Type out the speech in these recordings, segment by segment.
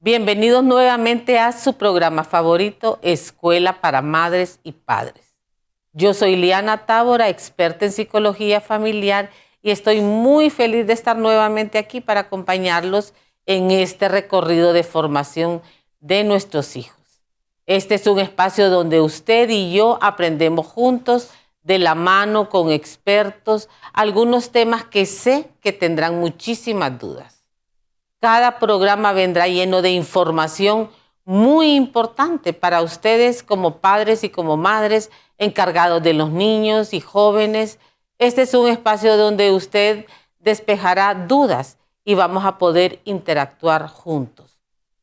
Bienvenidos nuevamente a su programa favorito, Escuela para Madres y Padres. Yo soy Liana Tábora, experta en psicología familiar, y estoy muy feliz de estar nuevamente aquí para acompañarlos en este recorrido de formación de nuestros hijos. Este es un espacio donde usted y yo aprendemos juntos, de la mano, con expertos, algunos temas que sé que tendrán muchísimas dudas. Cada programa vendrá lleno de información muy importante para ustedes como padres y como madres encargados de los niños y jóvenes. Este es un espacio donde usted despejará dudas y vamos a poder interactuar juntos.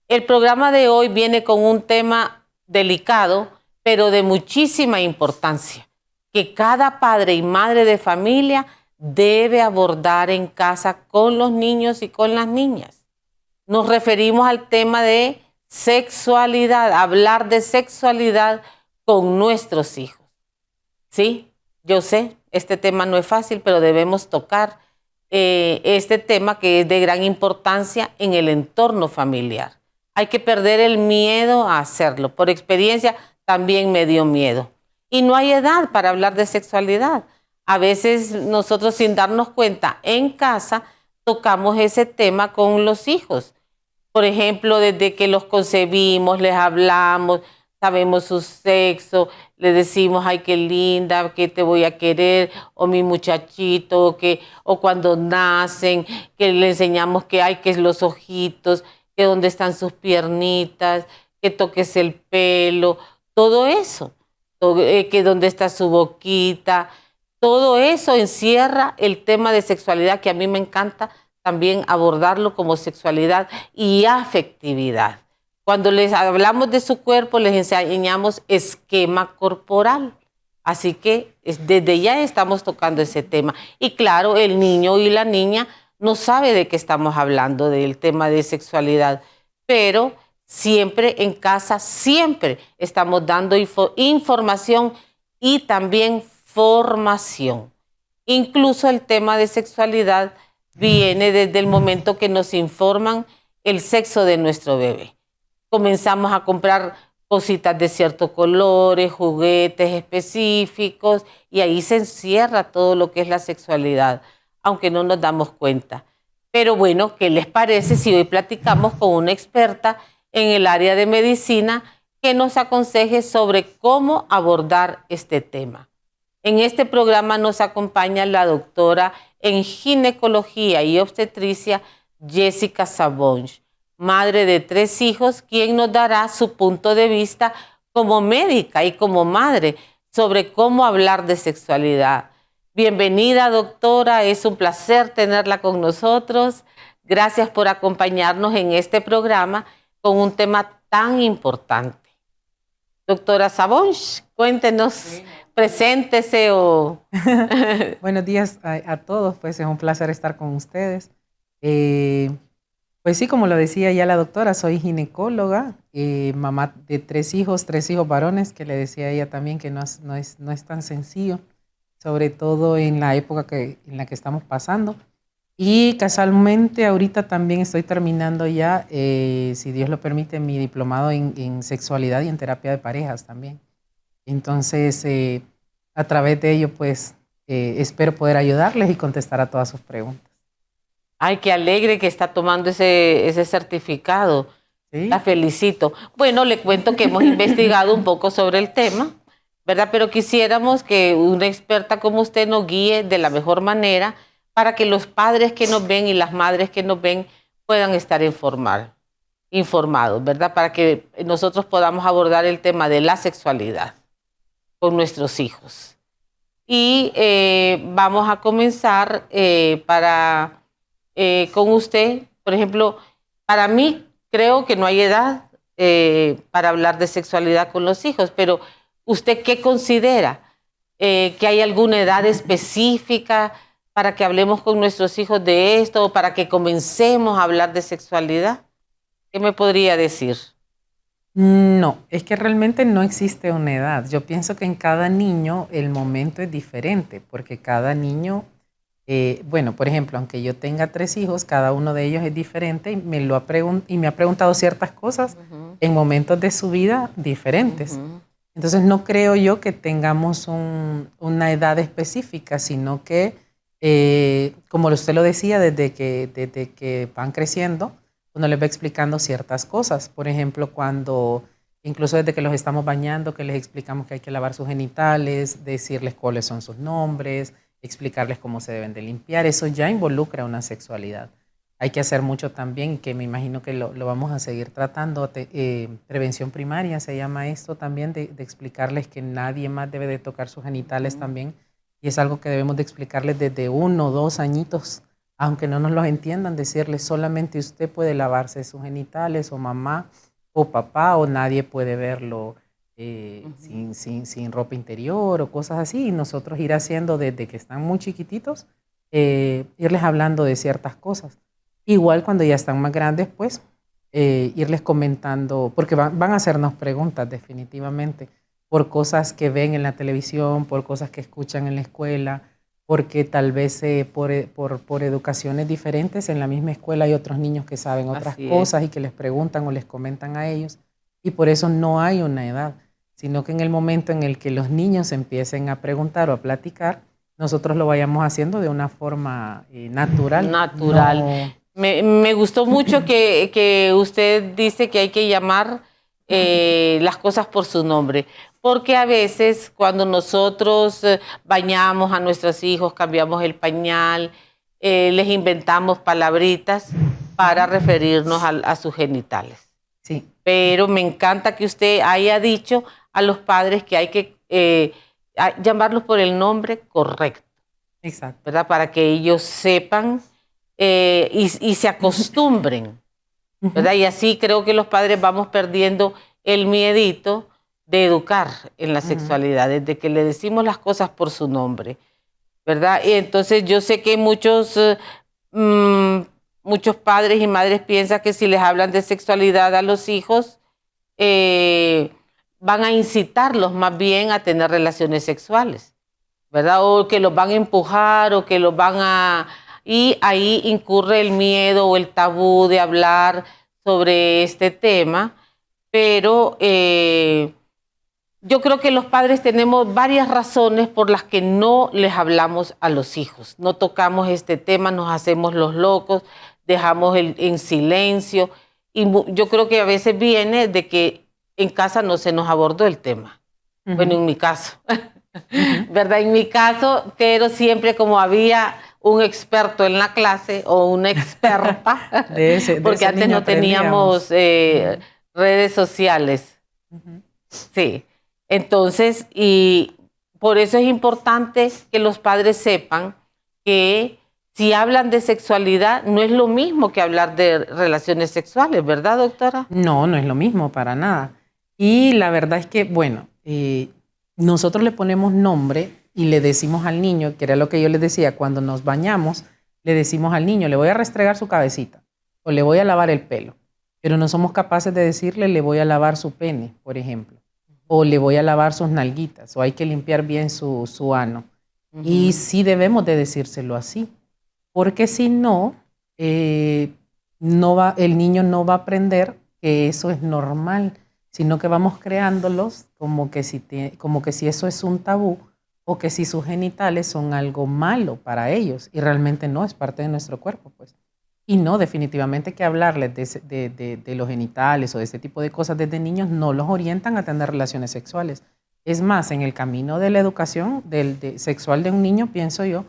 El programa de hoy viene con un tema delicado, pero de muchísima importancia, que cada padre y madre de familia debe abordar en casa con los niños y con las niñas. Nos referimos al tema de sexualidad, hablar de sexualidad con nuestros hijos. Sí, yo sé, este tema no es fácil, pero debemos tocar este tema que es de gran importancia en el entorno familiar. Hay que perder el miedo a hacerlo. Por experiencia, también me dio miedo. Y no hay edad para hablar de sexualidad. A veces nosotros, sin darnos cuenta, en casa tocamos ese tema con los hijos. Por ejemplo, desde que los concebimos, les hablamos, sabemos su sexo, les decimos, ay, qué linda, que te voy a querer, o mi muchachito, o cuando nacen, que le enseñamos que hay, que es los ojitos, que dónde están sus piernitas, que toques el pelo, todo eso, que dónde está su boquita, todo eso encierra el tema de sexualidad, que a mí me encanta también abordarlo como sexualidad y afectividad. Cuando les hablamos de su cuerpo, les enseñamos esquema corporal. Así que desde ya estamos tocando ese tema. Y claro, el niño y la niña no sabe de qué estamos hablando, del tema de sexualidad, pero siempre en casa, siempre estamos dando información y también formación. Incluso el tema de sexualidad viene desde el momento que nos informan el sexo de nuestro bebé. Comenzamos a comprar cositas de ciertos colores, juguetes específicos, y ahí se encierra todo lo que es la sexualidad, aunque no nos damos cuenta. Pero bueno, ¿qué les parece si hoy platicamos con una experta en el área de medicina que nos aconseje sobre cómo abordar este tema? En este programa nos acompaña la doctora en ginecología y obstetricia Jessica Savonge, madre de 3 hijos, quien nos dará su punto de vista como médica y como madre sobre cómo hablar de sexualidad. Bienvenida, doctora, es un placer tenerla con nosotros. Gracias por acompañarnos en este programa con un tema tan importante. Doctora Savonge, cuéntenos. Sí. Preséntese o... Buenos días a todos, pues es un placer estar con ustedes. Pues sí, como lo decía ya la doctora, soy ginecóloga, mamá de 3 hijos varones, que le decía a ella también que no es tan sencillo, sobre todo en la época en la que estamos pasando. Y casualmente ahorita también estoy terminando ya, si Dios lo permite, mi diplomado en sexualidad y en terapia de parejas también. Entonces, a través de ello, pues, espero poder ayudarles y contestar a todas sus preguntas. Ay, qué alegre que está tomando ese certificado. ¿Sí? La felicito. Bueno, le cuento que hemos investigado un poco sobre el tema, ¿verdad? Pero quisiéramos que una experta como usted nos guíe de la mejor manera para que los padres que nos ven y las madres que nos ven puedan estar informados, ¿verdad? Para que nosotros podamos abordar el tema de la sexualidad con nuestros hijos. Y vamos a comenzar con usted. Por ejemplo, para mí creo que no hay edad para hablar de sexualidad con los hijos, pero ¿usted qué considera? ¿Que hay alguna edad específica para que hablemos con nuestros hijos de esto o para que comencemos a hablar de sexualidad? ¿Qué me podría decir? No, es que realmente no existe una edad. Yo pienso que en cada niño el momento es diferente, porque cada niño Bueno, por ejemplo, aunque yo tenga 3 hijos, cada uno de ellos es diferente y me ha preguntado ciertas cosas en momentos de su vida diferentes. Entonces no creo yo que tengamos una edad específica, sino que, como usted lo decía, desde que van creciendo, uno les va explicando ciertas cosas. Por ejemplo, incluso desde que los estamos bañando, que les explicamos que hay que lavar sus genitales, decirles cuáles son sus nombres, explicarles cómo se deben de limpiar, eso ya involucra una sexualidad. Hay que hacer mucho también, que me imagino que lo vamos a seguir tratando. Prevención primaria se llama esto también, de explicarles que nadie más debe de tocar sus genitales también. Y es algo que debemos de explicarles desde 1 o 2 añitos, aunque no nos los entiendan, decirles solamente usted puede lavarse sus genitales, o mamá, o papá, o nadie puede verlo sin ropa interior o cosas así. Y nosotros ir haciendo desde que están muy chiquititos, irles hablando de ciertas cosas. Igual cuando ya están más grandes, pues irles comentando, porque van a hacernos preguntas definitivamente, por cosas que ven en la televisión, por cosas que escuchan en la escuela, porque tal vez por educaciones diferentes en la misma escuela hay otros niños que saben otras cosas y que les preguntan o les comentan a ellos, y por eso no hay una edad, sino que en el momento en el que los niños empiecen a preguntar o a platicar, nosotros lo vayamos haciendo de una forma natural. Natural. No. Me gustó mucho que usted dice que hay que llamar las cosas por su nombre, porque a veces cuando nosotros bañamos a nuestros hijos, cambiamos el pañal, les inventamos palabritas para referirnos a sus genitales. Sí. Pero me encanta que usted haya dicho a los padres que hay que llamarlos por el nombre correcto. Exacto. ¿Verdad? Para que ellos sepan y se acostumbren, ¿verdad? Y así creo que los padres vamos perdiendo el miedito de educar en la sexualidad, desde que le decimos las cosas por su nombre, ¿verdad? Y entonces yo sé que muchos padres y madres piensan que si les hablan de sexualidad a los hijos, van a incitarlos más bien a tener relaciones sexuales, ¿verdad? O que los van a empujar o que los van a... Y ahí incurre el miedo o el tabú de hablar sobre este tema, pero yo creo que los padres tenemos varias razones por las que no les hablamos a los hijos. No tocamos este tema, nos hacemos los locos, dejamos en silencio, y yo creo que a veces viene de que en casa no se nos abordó el tema. Bueno, en mi caso. ¿Verdad? En mi caso, pero siempre como había un experto en la clase o una experta, porque antes no teníamos redes sociales. Sí. Entonces, y por eso es importante que los padres sepan que si hablan de sexualidad, no es lo mismo que hablar de relaciones sexuales, ¿verdad, doctora? No, no es lo mismo, para nada. Y la verdad es que, bueno, nosotros le ponemos nombre y le decimos al niño, que era lo que yo les decía, cuando nos bañamos, le decimos al niño, le voy a restregar su cabecita o le voy a lavar el pelo, pero no somos capaces de decirle, le voy a lavar su pene, por ejemplo, o le voy a lavar sus nalguitas, o hay que limpiar bien su ano. Y sí debemos de decírselo así, porque si no, el niño no va a aprender que eso es normal, sino que vamos creándolos como que si eso es un tabú, o que si sus genitales son algo malo para ellos, y realmente no, es parte de nuestro cuerpo, pues. Y no, definitivamente que hablarles de los genitales o de ese tipo de cosas desde niños no los orientan a tener relaciones sexuales. Es más, en el camino de la educación sexual de un niño, pienso yo,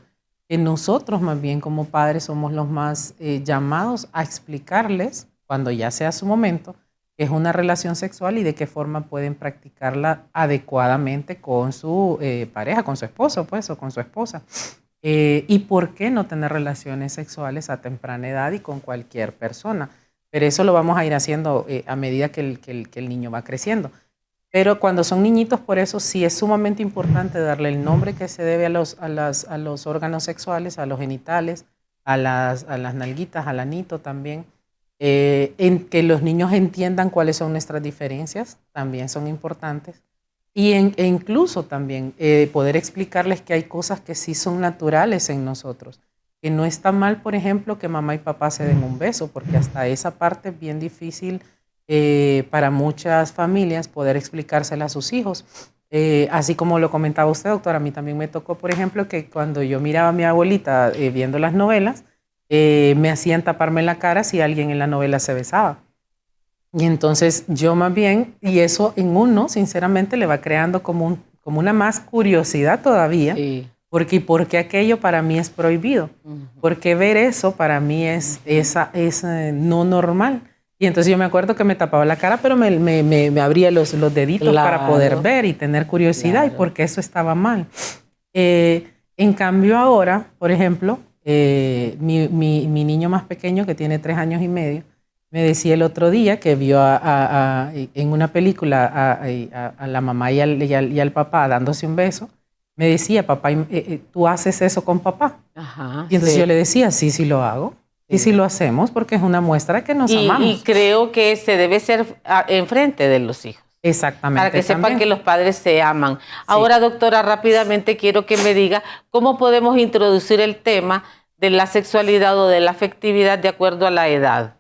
que nosotros más bien como padres somos los más llamados a explicarles, cuando ya sea su momento, qué es una relación sexual y de qué forma pueden practicarla adecuadamente con su pareja, con su esposo, pues, o con su esposa. Y por qué no tener relaciones sexuales a temprana edad y con cualquier persona. Pero eso lo vamos a ir haciendo a medida que el niño va creciendo. Pero cuando son niñitos, por eso sí es sumamente importante darle el nombre que se debe a los órganos sexuales, a los genitales, a las nalguitas, al anito también. En que los niños entiendan cuáles son nuestras diferencias, también son importantes. E incluso también poder explicarles que hay cosas que sí son naturales en nosotros, que no está mal, por ejemplo, que mamá y papá se den un beso, porque hasta esa parte es bien difícil para muchas familias poder explicársela a sus hijos. Así como lo comentaba usted, doctora, a mí también me tocó, por ejemplo, que cuando yo miraba a mi abuelita viendo las novelas, me hacían taparme la cara si alguien en la novela se besaba. Y entonces yo más bien, y eso en uno, sinceramente, le va creando como una más curiosidad todavía, Sí. porque aquello para mí es prohibido, porque ver eso para mí es no normal. Y entonces yo me acuerdo que me tapaba la cara, pero me abría los deditos para poder Claro, ver y tener curiosidad, y claro. porque eso estaba mal. En cambio ahora, por ejemplo, mi niño más pequeño, que tiene 3 años y medio, me decía el otro día que vio en una película a la mamá y al papá dándose un beso. Me decía, papá, ¿tú haces eso con papá? Ajá, Y entonces sí. yo le decía, sí, sí lo hago. Y sí Sí. lo hacemos porque es una muestra de que nos Y amamos. creo que se debe ser enfrente de los hijos, para Exactamente que sepan que también. los padres se aman. Sí. Ahora, doctora, rápidamente quiero que me diga cómo podemos introducir el tema de la sexualidad o de la afectividad de acuerdo a la edad.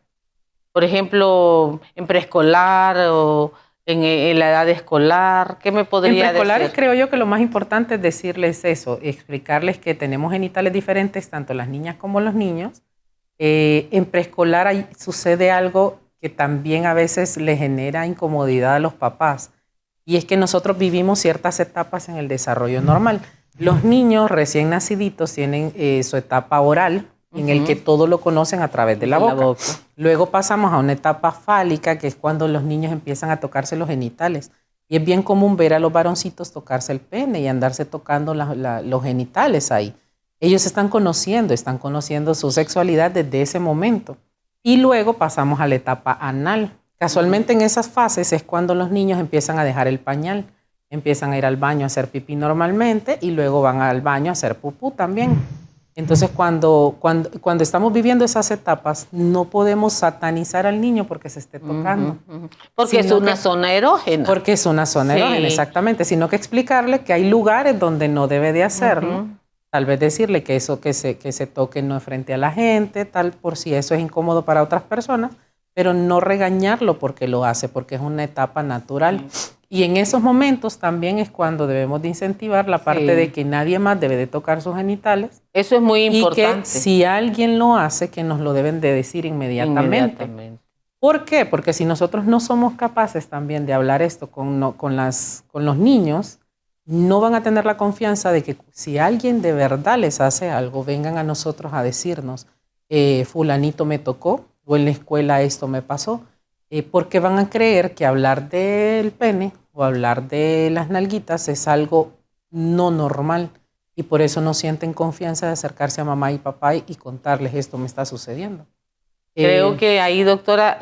Por ejemplo, en preescolar o en la edad escolar. ¿Qué me En podría preescolares decir? creo yo que lo más importante es decirles eso, explicarles que tenemos genitales diferentes, tanto las niñas como los niños. En preescolar sucede algo que también a veces le genera incomodidad a los papás, y es que nosotros vivimos ciertas etapas en el desarrollo normal. Los niños recién naciditos tienen su etapa oral, en el que todo lo conocen a través de la boca. Luego pasamos a una etapa fálica, que es cuando los niños empiezan a tocarse los genitales. Y es bien común ver a los varoncitos tocarse el pene y andarse tocando los genitales ahí. Ellos están conociendo su sexualidad desde ese momento. Y luego pasamos a la etapa anal. Casualmente en esas fases es cuando los niños empiezan a dejar el pañal, empiezan a ir al baño a hacer pipí normalmente y luego van al baño a hacer pupú también. Entonces cuando estamos viviendo esas etapas no podemos satanizar al niño porque se esté tocando. Porque es una zona erógena. Porque es una zona erógena, exactamente. Sino que explicarle que hay lugares donde no debe de hacerlo. Tal vez decirle que eso que se toque no es frente a la gente, tal por si eso es incómodo para otras personas, pero no regañarlo porque lo hace, porque es una etapa natural. Y en esos momentos también es cuando debemos de incentivar la parte de que nadie más debe de tocar sus genitales. Eso es muy importante. Y que si alguien lo hace, que nos lo deben de decir inmediatamente. ¿Por qué? Porque si nosotros no somos capaces también de hablar esto con los niños, no van a tener la confianza de que si alguien de verdad les hace algo, vengan a nosotros a decirnos, fulanito me tocó o en la escuela esto me pasó, porque van a creer que hablar del pene o hablar de las nalguitas es algo no normal y por eso no sienten confianza de acercarse a mamá y papá y contarles esto me está sucediendo. Creo que ahí, doctora,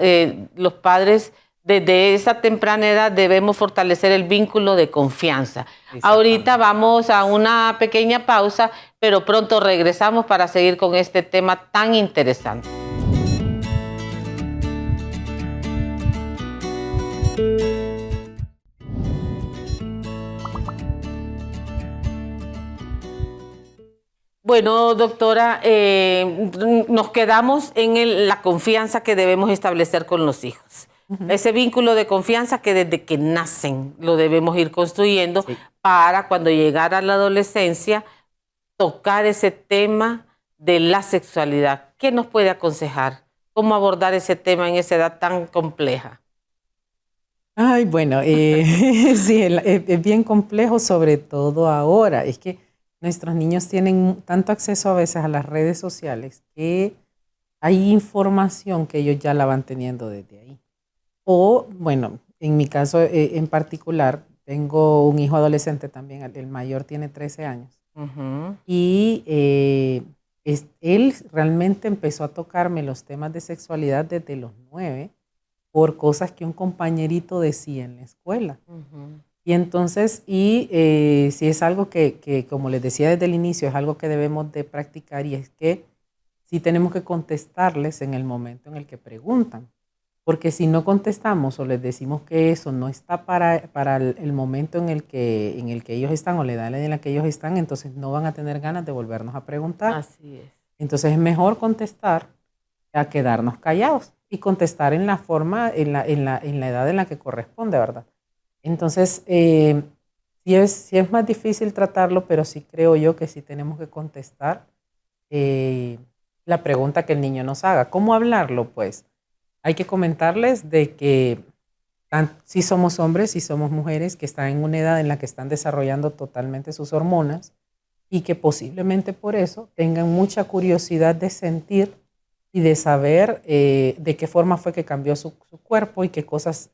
los padres desde esa temprana edad debemos fortalecer el vínculo de confianza. Ahorita vamos a una pequeña pausa, pero pronto regresamos para seguir con este tema tan interesante. Bueno, doctora, nos quedamos en la confianza que debemos establecer con los hijos. Ese vínculo de confianza que desde que nacen lo debemos ir construyendo para cuando llegara la adolescencia tocar ese tema de la sexualidad. ¿Qué nos puede aconsejar? ¿Cómo abordar ese tema en esa edad tan compleja? Ay, bueno, sí, es bien complejo, sobre todo ahora. Es que nuestros niños tienen tanto acceso a veces a las redes sociales que hay información que ellos ya la van teniendo desde ahí. O, bueno, en mi caso en particular, tengo un hijo adolescente también, el mayor tiene 13 años. Y él realmente empezó a tocarme los temas de sexualidad desde los 9 por cosas que un compañerito decía en la escuela. Y entonces, si es algo que, como les decía desde el inicio, es algo que debemos de practicar y es que sí tenemos que contestarles en el momento en el que preguntan. Porque si no contestamos o les decimos que eso no está para el momento en el que ellos están o la edad en la que ellos están, entonces no van a tener ganas de volvernos a preguntar. Así es. Entonces es mejor contestar a quedarnos callados y contestar en la forma, en la edad en la que corresponde, ¿verdad? Entonces, sí es más difícil tratarlo, pero sí creo yo que sí tenemos que contestar la pregunta que el niño nos haga. ¿Cómo hablarlo? Pues hay que comentarles de que si somos hombres, si somos mujeres que están en una edad en la que están desarrollando totalmente sus hormonas y que posiblemente por eso tengan mucha curiosidad de sentir y de saber de qué forma fue que cambió su cuerpo y qué cosas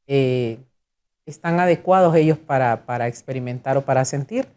eh, están adecuados ellos para experimentar o para sentir.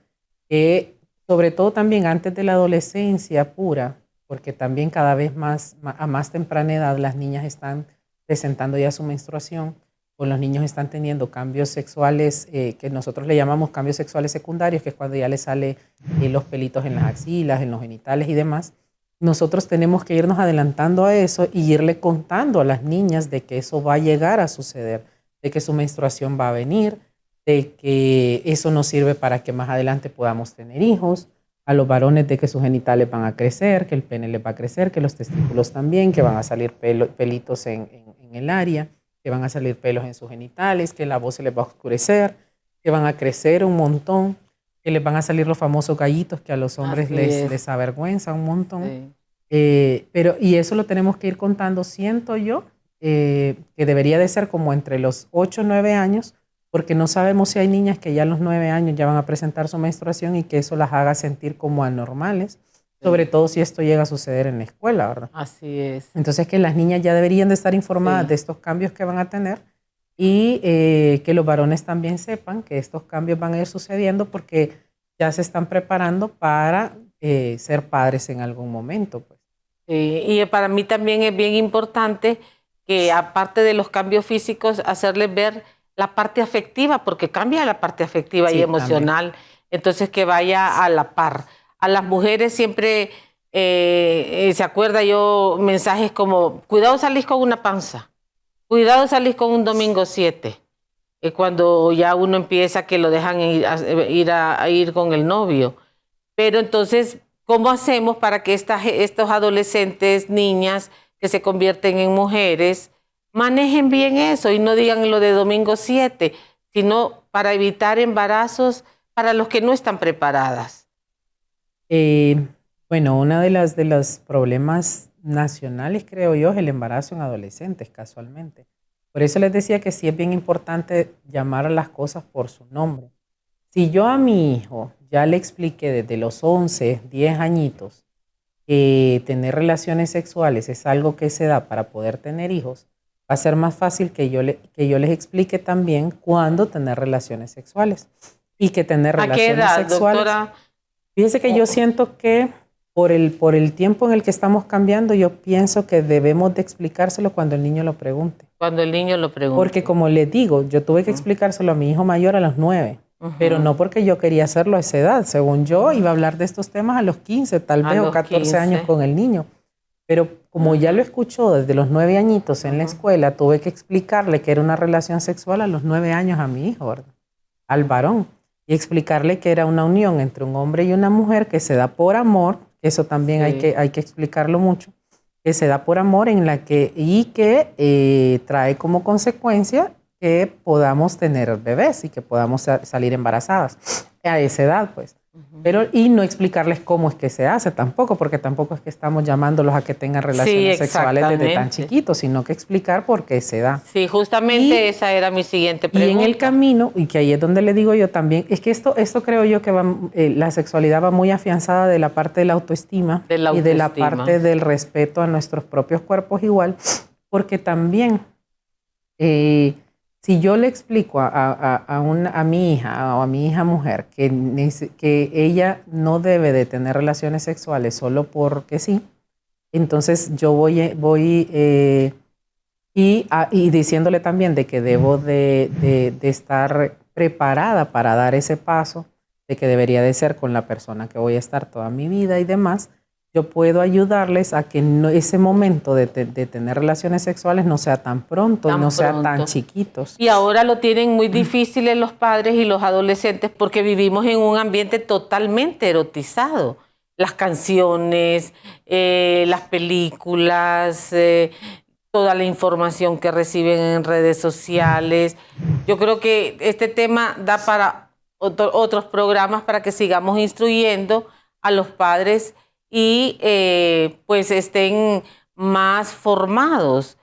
Sobre todo también antes de la adolescencia pura, porque también cada vez más, a más temprana edad las niñas están presentando ya su menstruación, o los niños están teniendo cambios sexuales que nosotros le llamamos cambios sexuales secundarios, que es cuando ya les sale los pelitos en las axilas, en los genitales y demás. Nosotros tenemos que irnos adelantando a eso y irle contando a las niñas de que eso va a llegar a suceder, de que su menstruación va a venir, de que eso nos sirve para que más adelante podamos tener hijos, a los varones de que sus genitales van a crecer, que el pene les va a crecer, que los testículos también, que van a salir pelitos en el área, que van a salir pelos en sus genitales, que la voz se les va a oscurecer, que van a crecer un montón, que les van a salir los famosos gallitos que a los hombres les avergüenza un montón. Sí. Y eso lo tenemos que ir contando, siento yo, que debería de ser como entre los 8 o 9 años, porque no sabemos si hay niñas que ya a los 9 años ya van a presentar su menstruación y que eso las haga sentir como anormales, sobre todo si esto llega a suceder en la escuela, ¿verdad? Así es. Entonces que las niñas ya deberían de estar informadas de estos cambios que van a tener y que los varones también sepan que estos cambios van a ir sucediendo porque ya se están preparando para ser padres en algún momento, pues. Y para mí también es bien importante que aparte de los cambios físicos, hacerles ver la parte afectiva, porque cambia la parte afectiva y emocional, también. Entonces que vaya a la par. A las mujeres siempre se acuerda yo mensajes como, cuidado salís con una panza, cuidado salís con un domingo 7, cuando ya uno empieza que lo dejan ir con el novio. Pero entonces, ¿cómo hacemos para que estos adolescentes, niñas que se convierten en mujeres, manejen bien eso y no digan lo de domingo 7, sino para evitar embarazos para los que no están preparadas? Bueno, uno de los problemas nacionales, creo yo, es el embarazo en adolescentes, casualmente. Por eso les decía que sí es bien importante llamar a las cosas por su nombre. Si yo a mi hijo ya le expliqué desde los 11, 10 añitos que tener relaciones sexuales es algo que se da para poder tener hijos, va a ser más fácil que yo les explique también cuándo tener relaciones sexuales. Y que tener relaciones edad, sexuales. Doctora? Fíjese que yo siento que por el tiempo en el que estamos cambiando, yo pienso que debemos de explicárselo cuando el niño lo pregunte. Cuando el niño lo pregunte. Porque como les digo, yo tuve que explicárselo a mi hijo mayor a los 9. Pero no porque yo quería hacerlo a esa edad. Según yo, iba a hablar de estos temas a los 15, tal vez, o 14 años con el niño. Pero como ya lo escuchó desde los 9 añitos en la escuela, tuve que explicarle que era una relación sexual a los 9 años a mi hijo, ¿verdad? Al varón. Y explicarle que era una unión entre un hombre y una mujer que se da por amor. Eso también hay que explicarlo mucho. Que se da por amor que trae como consecuencia que podamos tener bebés y que podamos salir embarazadas a esa edad, pues. Y no explicarles cómo es que se hace tampoco, porque tampoco es que estamos llamándolos a que tengan relaciones sexuales desde tan chiquitos, sino que explicar por qué se da. Sí, justamente esa era mi siguiente pregunta. Y en el camino, y que ahí es donde le digo yo también, es que esto creo yo que la sexualidad va muy afianzada de la parte de la autoestima y de la parte del respeto a nuestros propios cuerpos igual, porque también si yo le explico a mi hija o a mi hija mujer que ella no debe de tener relaciones sexuales solo porque sí, entonces yo voy diciéndole también de que debo de estar preparada para dar ese paso, de que debería de ser con la persona que voy a estar toda mi vida y demás. Yo puedo ayudarles a que ese momento de tener relaciones sexuales no sea tan pronto, no sea tan chiquitos. Y ahora lo tienen muy difícil los padres y los adolescentes porque vivimos en un ambiente totalmente erotizado. las canciones, las películas, toda la información que reciben en redes sociales. Yo creo que este tema da para otros programas para que sigamos instruyendo a los padres y pues estén más formados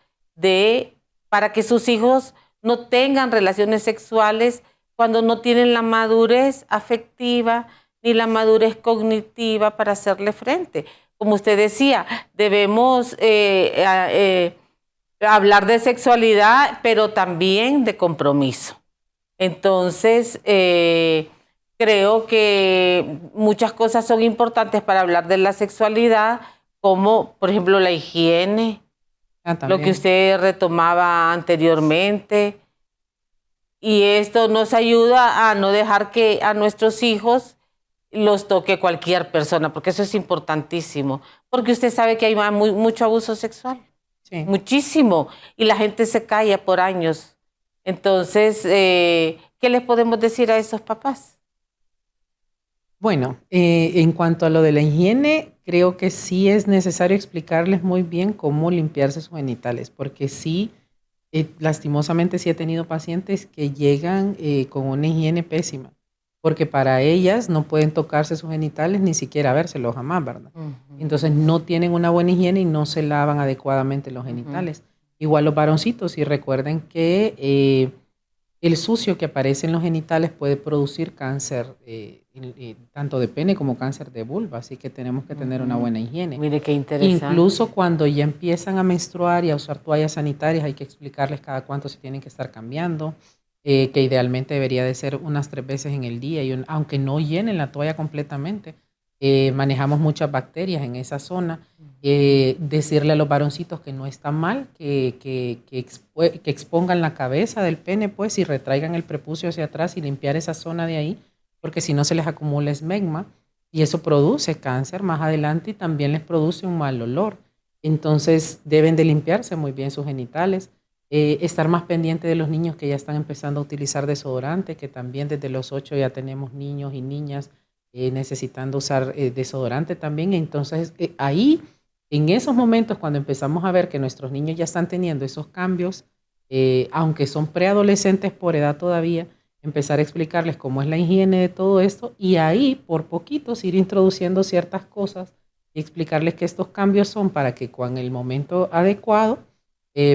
para que sus hijos no tengan relaciones sexuales cuando no tienen la madurez afectiva ni la madurez cognitiva para hacerle frente. Como usted decía, debemos hablar de sexualidad, pero también de compromiso. Entonces, creo que muchas cosas son importantes para hablar de la sexualidad, como por ejemplo la higiene, lo que usted retomaba anteriormente. Y esto nos ayuda a no dejar que a nuestros hijos los toque cualquier persona, porque eso es importantísimo. Porque usted sabe que hay mucho abuso sexual, sí, muchísimo, y la gente se calla por años. Entonces, ¿qué les podemos decir a esos papás? Bueno, en cuanto a lo de la higiene, creo que sí es necesario explicarles muy bien cómo limpiarse sus genitales, porque sí, lastimosamente sí he tenido pacientes que llegan con una higiene pésima, porque para ellas no pueden tocarse sus genitales ni siquiera vérselos jamás, ¿verdad? Entonces no tienen una buena higiene y no se lavan adecuadamente los genitales. Igual los varoncitos, y recuerden que el sucio que aparece en los genitales puede producir cáncer, tanto de pene como cáncer de vulva, así que tenemos que tener una buena higiene. Mire qué interesante. Incluso cuando ya empiezan a menstruar y a usar toallas sanitarias, hay que explicarles cada cuánto se tienen que estar cambiando, que idealmente debería de ser unas 3 veces en el día, y aunque no llenen la toalla completamente, manejamos muchas bacterias en esa zona. Decirle a los varoncitos que no está mal, que expongan la cabeza del pene, pues, y retraigan el prepucio hacia atrás y limpiar esa zona de ahí, porque si no se les acumula esmegma y eso produce cáncer más adelante y también les produce un mal olor. Entonces deben de limpiarse muy bien sus genitales, estar más pendiente de los niños que ya están empezando a utilizar desodorante, que también desde los 8 ya tenemos niños y niñas necesitando usar desodorante también. Entonces ahí, en esos momentos, cuando empezamos a ver que nuestros niños ya están teniendo esos cambios, aunque son preadolescentes por edad todavía, empezar a explicarles cómo es la higiene de todo esto, y ahí por poquitos ir introduciendo ciertas cosas y explicarles que estos cambios son para que con el momento adecuado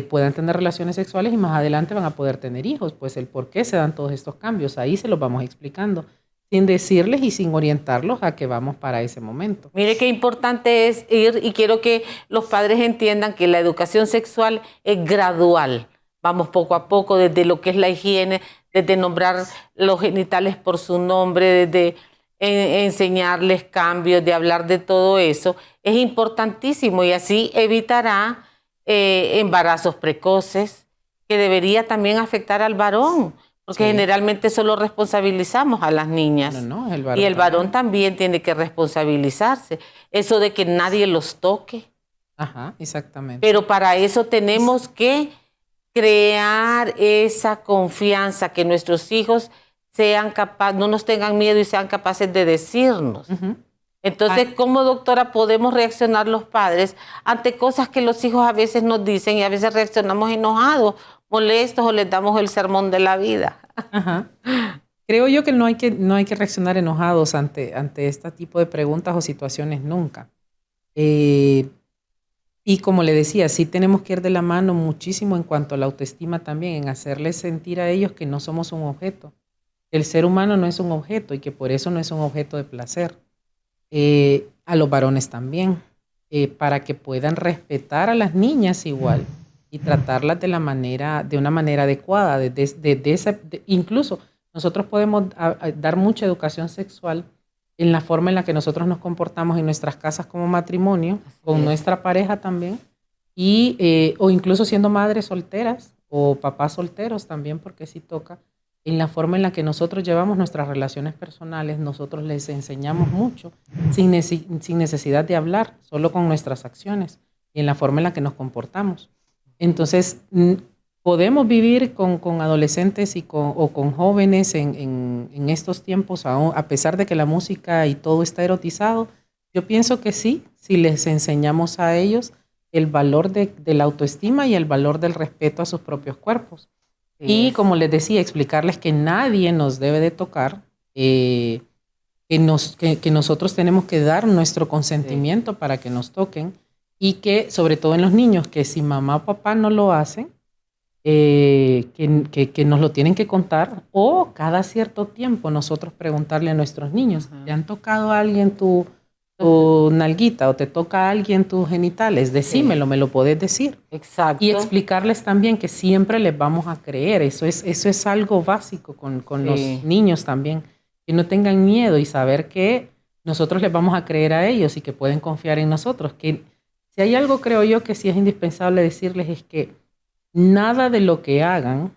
puedan tener relaciones sexuales y más adelante van a poder tener hijos. Pues el por qué se dan todos estos cambios, ahí se los vamos explicando, sin decirles y sin orientarlos a que vamos para ese momento. Mire qué importante es ir, y quiero que los padres entiendan que la educación sexual es gradual. Vamos poco a poco, desde lo que es la higiene, desde nombrar los genitales por su nombre, desde enseñarles cambios, de hablar de todo eso. Es importantísimo, y así evitará embarazos precoces, que debería también afectar al varón. Porque generalmente solo responsabilizamos a las niñas. Y el varón también tiene que responsabilizarse. Eso de que nadie los toque. Ajá, exactamente. Pero para eso tenemos que crear esa confianza, que nuestros hijos sean capaces, no nos tengan miedo y sean capaces de decirnos. Entonces, ¿cómo, doctora, podemos reaccionar los padres ante cosas que los hijos a veces nos dicen y a veces reaccionamos enojados, molestos, o les damos el sermón de la vida? Ajá. Creo yo que no hay que reaccionar enojados ante este tipo de preguntas o situaciones nunca. Y como le decía, sí tenemos que ir de la mano muchísimo en cuanto a la autoestima también, en hacerles sentir a ellos que no somos un objeto. El ser humano no es un objeto y que por eso no es un objeto de placer. A los varones también, para que puedan respetar a las niñas igual y tratarlas de una manera adecuada. Incluso nosotros podemos dar mucha educación sexual en la forma en la que nosotros nos comportamos en nuestras casas como matrimonio, con nuestra pareja también, o incluso siendo madres solteras o papás solteros también, porque sí toca. En la forma en la que nosotros llevamos nuestras relaciones personales, nosotros les enseñamos mucho sin necesidad de hablar, solo con nuestras acciones y en la forma en la que nos comportamos. Entonces, podemos vivir con adolescentes o con jóvenes en estos tiempos, a pesar de que la música y todo está erotizado, Yo pienso que sí, si les enseñamos a ellos el valor de la autoestima y el valor del respeto a sus propios cuerpos. Sí, Y como les decía, explicarles que nadie nos debe de tocar, que nosotros tenemos que dar nuestro consentimiento para que nos toquen y que, sobre todo en los niños, que si mamá o papá no lo hacen, que nos lo tienen que contar o cada cierto tiempo nosotros preguntarle a nuestros niños, ¿te han tocado a alguien tu nalguita o te toca a alguien tus genitales? Decímelo, me lo podés decir. Exacto. Y explicarles también que siempre les vamos a creer. Eso es algo básico con los niños también. Que no tengan miedo y saber que nosotros les vamos a creer a ellos y que pueden confiar en nosotros. Que si hay algo, creo yo, que sí es indispensable decirles es que nada de lo que hagan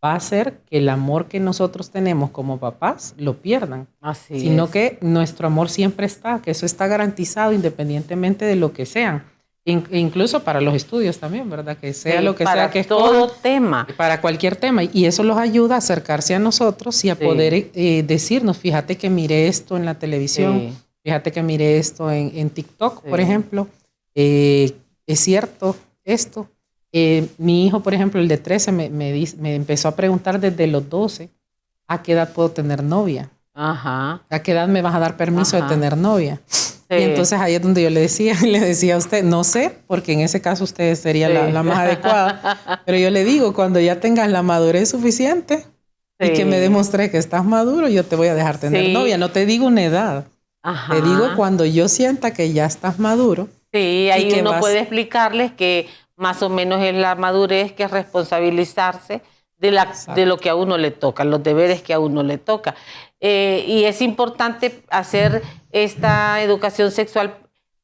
va a hacer que el amor que nosotros tenemos como papás lo pierdan. Así sino es. que nuestro amor siempre está, que eso está garantizado independientemente de lo que sean. Incluso para los estudios también, ¿verdad? Que sea lo que sea que todo escojan, tema. para cualquier tema. Y eso los ayuda a acercarse a nosotros y a poder decirnos, fíjate que miré esto en la televisión, fíjate que miré esto en TikTok, por ejemplo. Es cierto esto. Mi hijo, por ejemplo, el de 13, me empezó a preguntar desde los 12, ¿a qué edad puedo tener novia? Ajá. ¿A qué edad me vas a dar permiso de tener novia? Y entonces ahí es donde yo le decía a usted, no sé, porque en ese caso usted sería la más adecuada, pero yo le digo, cuando ya tengas la madurez suficiente y que me demuestres que estás maduro, yo te voy a dejar tener novia. No te digo una edad, te digo cuando yo sienta que ya estás maduro. Sí, ahí uno puede explicarles que más o menos es la madurez, que es responsabilizarse de lo que a uno le toca, los deberes que a uno le toca. Y es importante hacer esta educación sexual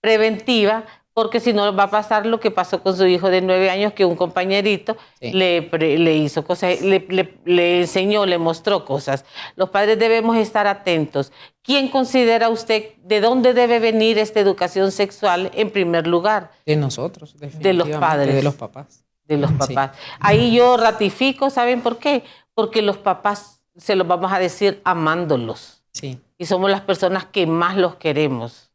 preventiva, porque si no va a pasar lo que pasó con su hijo de 9 años, que un compañerito le hizo cosas, le enseñó, le mostró cosas. Los padres debemos estar atentos. ¿Quién considera usted de dónde debe venir esta educación sexual en primer lugar? De nosotros, de los padres. De los papás. De los papás. Ahí yo ratifico, ¿saben por qué? Porque los papás se los vamos a decir amándolos. Sí. Y somos las personas que más los queremos.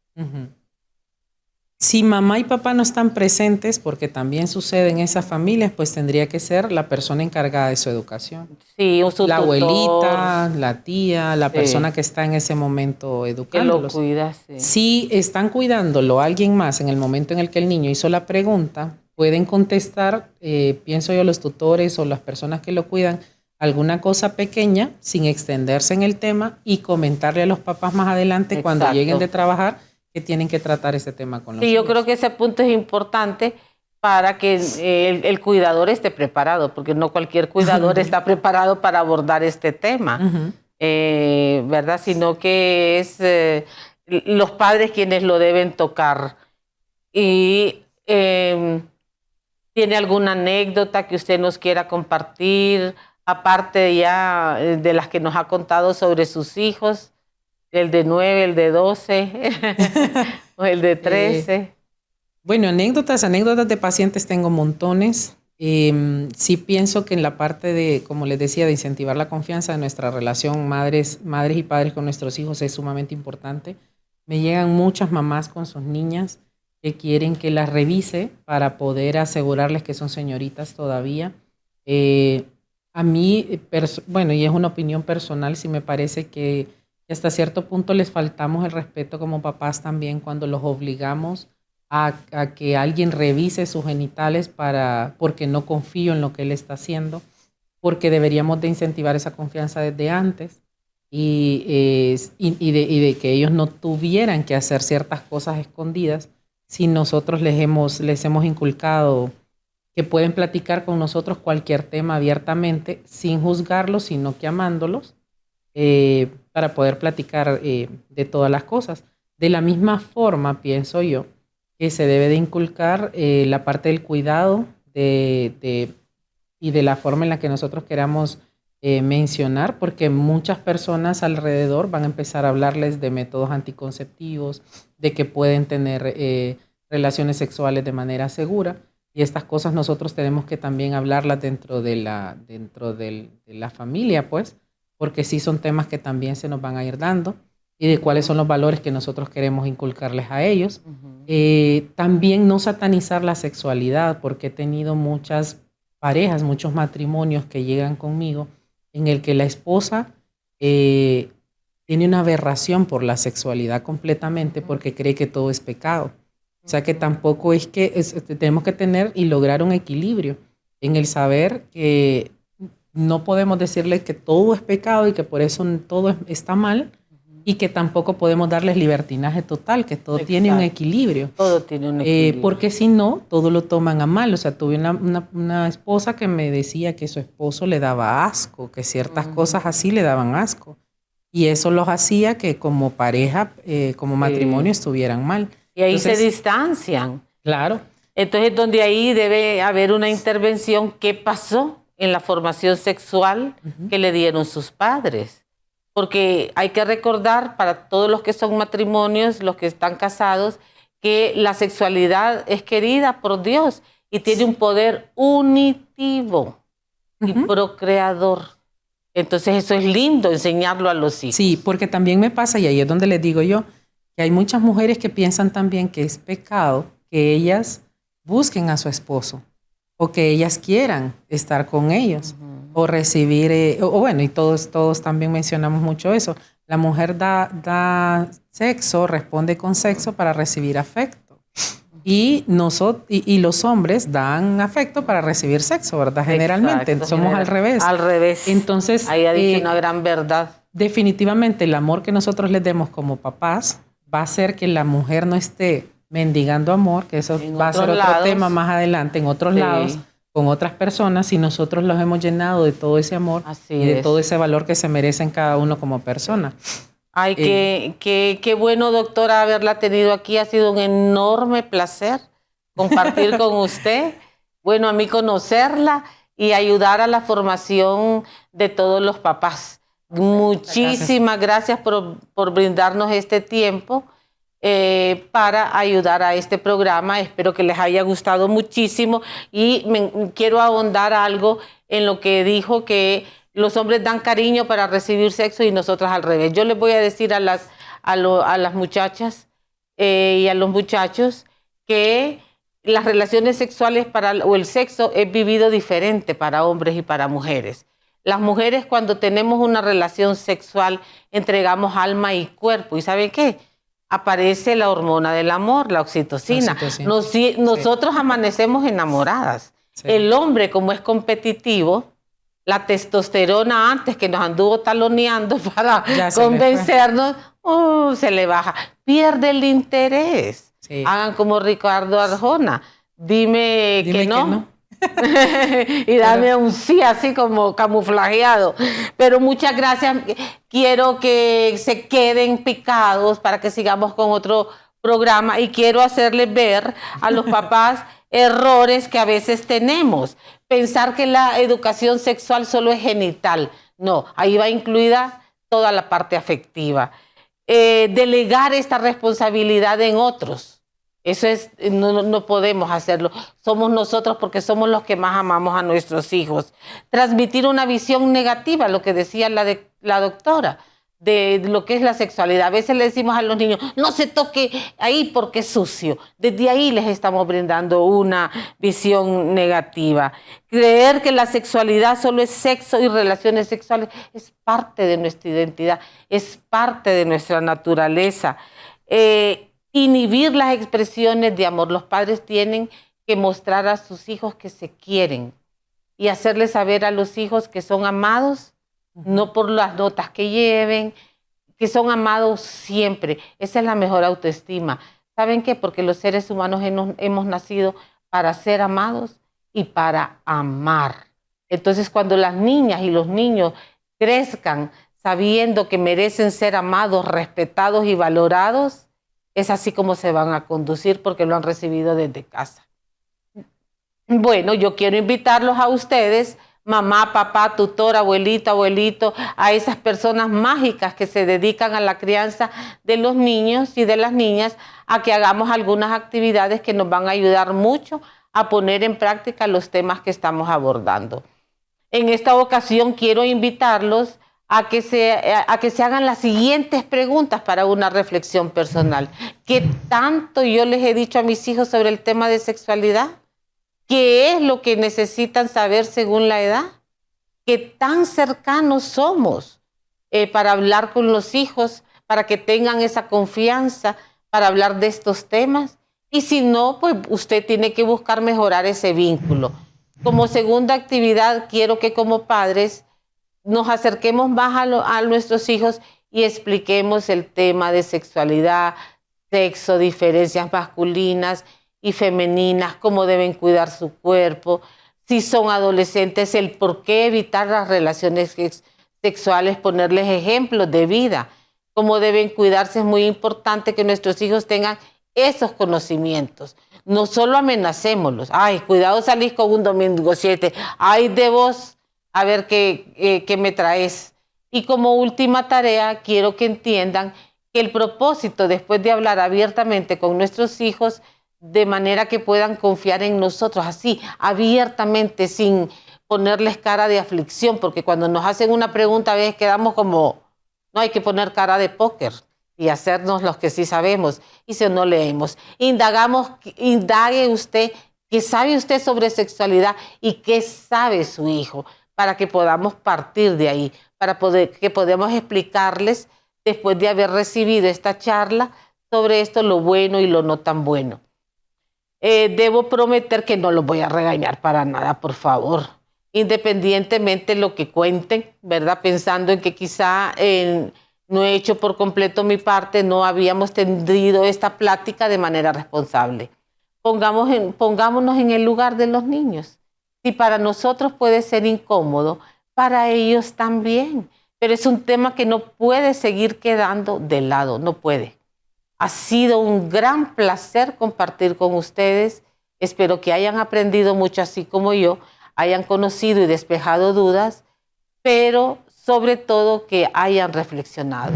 Si mamá y papá no están presentes, porque también sucede en esas familias, pues tendría que ser la persona encargada de su educación. Sí, la tutor, abuelita, la tía, la persona que está en ese momento educándolos. Que lo cuida, Si están cuidándolo alguien más en el momento en el que el niño hizo la pregunta, pueden contestar, pienso yo, los tutores o las personas que lo cuidan, alguna cosa pequeña sin extenderse en el tema y comentarle a los papás más adelante cuando lleguen de trabajar que tienen que tratar ese tema con los hijos. Yo creo que ese punto es importante para que el cuidador esté preparado, porque no cualquier cuidador está preparado para abordar este tema, ¿verdad? Sino que es los padres quienes lo deben tocar. Y ¿tiene alguna anécdota que usted nos quiera compartir, aparte ya de las que nos ha contado sobre sus hijos? El de 9, el de 12, o el de 13. Bueno, anécdotas de pacientes tengo montones. Sí pienso que en la parte de, como les decía, de incentivar la confianza de nuestra relación madres y padres con nuestros hijos es sumamente importante. Me llegan muchas mamás con sus niñas que quieren que las revise para poder asegurarles que son señoritas todavía. A mí, bueno, y es una opinión personal, sí me parece que hasta cierto punto les faltamos el respeto como papás también cuando los obligamos a que alguien revise sus genitales porque no confío en lo que él está haciendo, porque deberíamos de incentivar esa confianza desde antes y de que ellos no tuvieran que hacer ciertas cosas escondidas si nosotros les hemos inculcado que pueden platicar con nosotros cualquier tema abiertamente sin juzgarlos, sino que amándolos. Para poder platicar de todas las cosas. De la misma forma, pienso yo, que se debe de inculcar la parte del cuidado y de la forma en la que nosotros queramos mencionar, porque muchas personas alrededor van a empezar a hablarles de métodos anticonceptivos, de que pueden tener relaciones sexuales de manera segura, y estas cosas nosotros tenemos que también hablarlas dentro de la familia, pues, porque sí son temas que también se nos van a ir dando. y de cuáles son los valores que nosotros queremos inculcarles a ellos. También no satanizar la sexualidad, porque he tenido muchas parejas, muchos matrimonios que llegan conmigo en el que la esposa tiene una aberración por la sexualidad completamente porque cree que todo es pecado. O sea que tampoco es que tenemos que tener y lograr un equilibrio en el saber que no podemos decirle que todo es pecado y que por eso todo está mal, y que tampoco podemos darles libertinaje total, que todo tiene un equilibrio. Todo tiene un equilibrio. Porque si no, todo lo toman a mal. O sea, tuve una esposa que me decía que su esposo le daba asco, que ciertas cosas así le daban asco. Y eso los hacía que como pareja, como matrimonio, estuvieran mal. Y ahí entonces, se distancian. Claro. Entonces, donde ahí debe haber una intervención. ¿Qué pasó en la formación sexual que le dieron sus padres? Porque hay que recordar para todos los que son matrimonios, los que están casados, que la sexualidad es querida por Dios y tiene un poder unitivo y procreador. Entonces eso es lindo enseñarlo a los hijos. Sí, porque también me pasa, y ahí es donde les digo yo, que hay muchas mujeres que piensan también que es pecado que ellas busquen a su esposo o que ellas quieran estar con ellos. O recibir, bueno, y todos también mencionamos mucho eso. La mujer da sexo, responde con sexo para recibir afecto. Y los hombres dan afecto para recibir sexo, ¿verdad? Generalmente. Exacto, somos al revés. Al revés. Entonces, ahí ha dicho una gran verdad. Definitivamente el amor que nosotros les demos como papás va a hacer que la mujer no esté mendigando amor, que eso va a ser otro tema más adelante, en otros lados, con otras personas, y nosotros los hemos llenado de todo ese amor y de todo ese valor que se merecen cada uno como persona. Ay, qué bueno, doctora, haberla tenido aquí. Ha sido un enorme placer compartir con usted. Bueno, a mí conocerla y ayudar a la formación de todos los papás. Muchísimas gracias por brindarnos este tiempo para ayudar a este programa. Espero que les haya gustado muchísimo y quiero ahondar algo en lo que dijo, que los hombres dan cariño para recibir sexo y nosotras al revés. Yo les voy a decir a las muchachas y a los muchachos que las relaciones sexuales o el sexo es vivido diferente para hombres y para mujeres. Las mujeres, cuando tenemos una relación sexual, entregamos alma y cuerpo. ¿Y saben qué? Aparece la hormona del amor, la oxitocina. Nosotros amanecemos enamoradas. Sí. El hombre, como es competitivo, la testosterona antes que nos anduvo taloneando para convencernos, se le baja. Pierde el interés. Sí. Hagan como Ricardo Arjona. Dime que no. Y dame un sí así como camuflajeado. Pero muchas gracias. Quiero que se queden picados para que sigamos con otro programa, y quiero hacerles ver a los papás errores que a veces tenemos. Pensar que la educación sexual solo es genital. No, ahí va incluida toda la parte afectiva. Delegar esta responsabilidad en otros. Eso es, no podemos hacerlo. Somos nosotros, porque somos los que más amamos a nuestros hijos. Transmitir una visión negativa, lo que decía la doctora, de lo que es la sexualidad. A veces le decimos a los niños, no se toque ahí porque es sucio. Desde ahí les estamos brindando una visión negativa. Creer que la sexualidad solo es sexo y relaciones sexuales es parte de nuestra identidad, es parte de nuestra naturaleza. Inhibir las expresiones de amor. Los padres tienen que mostrar a sus hijos que se quieren y hacerles saber a los hijos que son amados, no por las notas que lleven, que son amados siempre. Esa es la mejor autoestima. ¿Saben qué? Porque los seres humanos hemos nacido para ser amados y para amar. Entonces, cuando las niñas y los niños crezcan sabiendo que merecen ser amados, respetados y valorados, es así como se van a conducir, porque lo han recibido desde casa. Bueno, yo quiero invitarlos a ustedes, mamá, papá, tutor, abuelita, abuelito, a esas personas mágicas que se dedican a la crianza de los niños y de las niñas, a que hagamos algunas actividades que nos van a ayudar mucho a poner en práctica los temas que estamos abordando. En esta ocasión quiero invitarlos a que se hagan las siguientes preguntas para una reflexión personal. ¿Qué tanto yo les he dicho a mis hijos sobre el tema de sexualidad? ¿Qué es lo que necesitan saber según la edad? ¿Qué tan cercanos somos para hablar con los hijos, para que tengan esa confianza para hablar de estos temas? Y si no, pues usted tiene que buscar mejorar ese vínculo. Como segunda actividad, quiero que como padres nos acerquemos más a nuestros hijos y expliquemos el tema de sexualidad, sexo, diferencias masculinas y femeninas, cómo deben cuidar su cuerpo, si son adolescentes, el por qué evitar las relaciones sexuales, ponerles ejemplos de vida, cómo deben cuidarse. Es muy importante que nuestros hijos tengan esos conocimientos. No solo amenacémoslos, ay, cuidado salís con un domingo 7, ay de vos, a ver qué me traes. Y como última tarea, quiero que entiendan que el propósito, después de hablar abiertamente con nuestros hijos, de manera que puedan confiar en nosotros, así, abiertamente, sin ponerles cara de aflicción, porque cuando nos hacen una pregunta a veces quedamos como, no hay que poner cara de póker y hacernos los que sí sabemos, y si no leemos. Indague usted, ¿qué sabe usted sobre sexualidad y qué sabe su hijo? Para que podamos partir de ahí, que podamos explicarles, después de haber recibido esta charla, sobre esto, lo bueno y lo no tan bueno. Debo prometer que no los voy a regañar para nada, por favor. Independientemente de lo que cuenten, ¿verdad? Pensando en que quizá no he hecho por completo mi parte, no habíamos tenido esta plática de manera responsable. Pongámonos en el lugar de los niños. Si para nosotros puede ser incómodo, para ellos también. Pero es un tema que no puede seguir quedando de lado, no puede. Ha sido un gran placer compartir con ustedes. Espero que hayan aprendido mucho, así como yo, hayan conocido y despejado dudas, pero sobre todo que hayan reflexionado.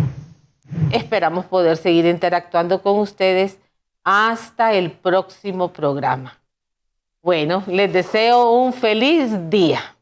Esperamos poder seguir interactuando con ustedes hasta el próximo programa. Bueno, les deseo un feliz día.